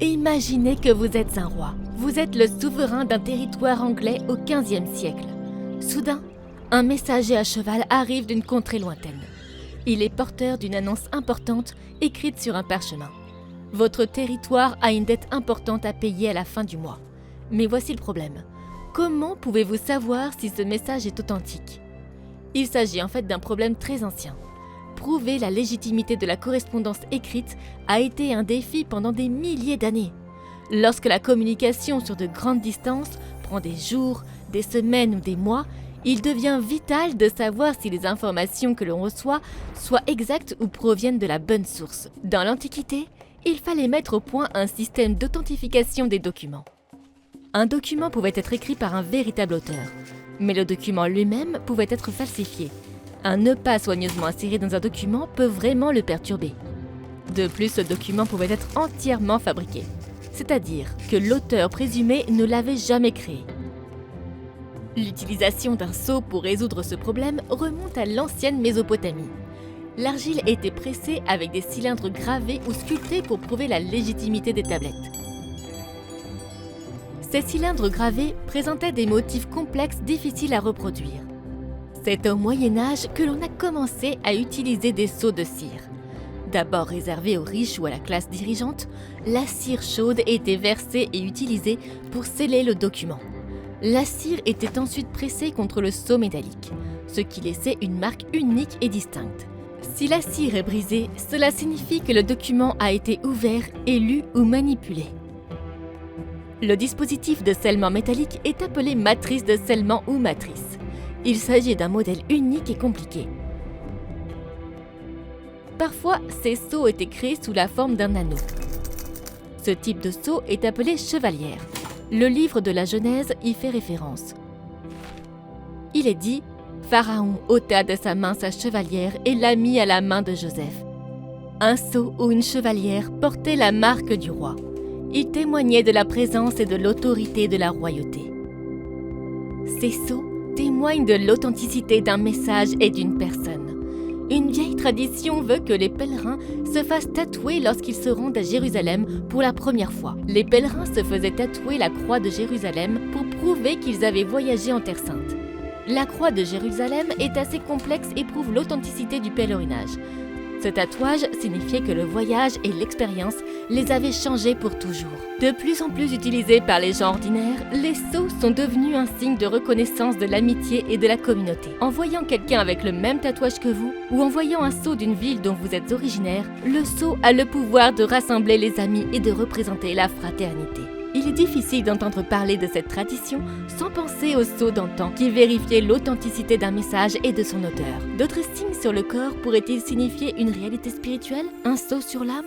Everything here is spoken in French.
Imaginez que vous êtes un roi. Vous êtes le souverain d'un territoire anglais au XVe siècle. Soudain, un messager à cheval arrive d'une contrée lointaine. Il est porteur d'une annonce importante écrite sur un parchemin. Votre territoire a une dette importante à payer à la fin du mois. Mais voici le problème. Comment pouvez-vous savoir si ce message est authentique ? Il s'agit en fait d'un problème très ancien. Prouver la légitimité de la correspondance écrite a été un défi pendant des milliers d'années. Lorsque la communication sur de grandes distances prend des jours, des semaines ou des mois, il devient vital de savoir si les informations que l'on reçoit soient exactes ou proviennent de la bonne source. Dans l'Antiquité, il fallait mettre au point un système d'authentification des documents. Un document pouvait être écrit par un véritable auteur, mais le document lui-même pouvait être falsifié. Un nœud pas soigneusement inséré dans un document peut vraiment le perturber. De plus, ce document pouvait être entièrement fabriqué, c'est-à-dire que l'auteur présumé ne l'avait jamais créé. L'utilisation d'un sceau pour résoudre ce problème remonte à l'ancienne Mésopotamie. L'argile était pressée avec des cylindres gravés ou sculptés pour prouver la légitimité des tablettes. Ces cylindres gravés présentaient des motifs complexes difficiles à reproduire. C'est au Moyen-Âge que l'on a commencé à utiliser des sceaux de cire. D'abord réservés aux riches ou à la classe dirigeante, la cire chaude était versée et utilisée pour sceller le document. La cire était ensuite pressée contre le sceau métallique, ce qui laissait une marque unique et distincte. Si la cire est brisée, cela signifie que le document a été ouvert et lu ou manipulé. Le dispositif de scellement métallique est appelé matrice de scellement ou matrice. Il s'agit d'un modèle unique et compliqué. Parfois, ces sceaux étaient créés sous la forme d'un anneau. Ce type de sceau est appelé chevalière. Le livre de la Genèse y fait référence. Il est dit « Pharaon ôta de sa main sa chevalière et l'a mis à la main de Joseph. » Un sceau ou une chevalière portait la marque du roi. Il témoignait de la présence et de l'autorité de la royauté. Ces sceaux témoignent de l'authenticité d'un message et d'une personne. Une vieille tradition veut que les pèlerins se fassent tatouer lorsqu'ils se rendent à Jérusalem pour la première fois. Les pèlerins se faisaient tatouer la croix de Jérusalem pour prouver qu'ils avaient voyagé en Terre Sainte. La croix de Jérusalem est assez complexe et prouve l'authenticité du pèlerinage. Ce tatouage signifiait que le voyage et l'expérience les avaient changés pour toujours. De plus en plus utilisés par les gens ordinaires, les sceaux sont devenus un signe de reconnaissance de l'amitié et de la communauté. En voyant quelqu'un avec le même tatouage que vous, ou en voyant un sceau d'une ville dont vous êtes originaire, le sceau a le pouvoir de rassembler les amis et de représenter la fraternité. Il est difficile d'entendre parler de cette tradition sans penser aux sceaux d'antan qui vérifiaient l'authenticité d'un message et de son auteur. D'autres signes sur le corps pourraient-ils signifier une réalité spirituelle? Un sceau sur l'âme?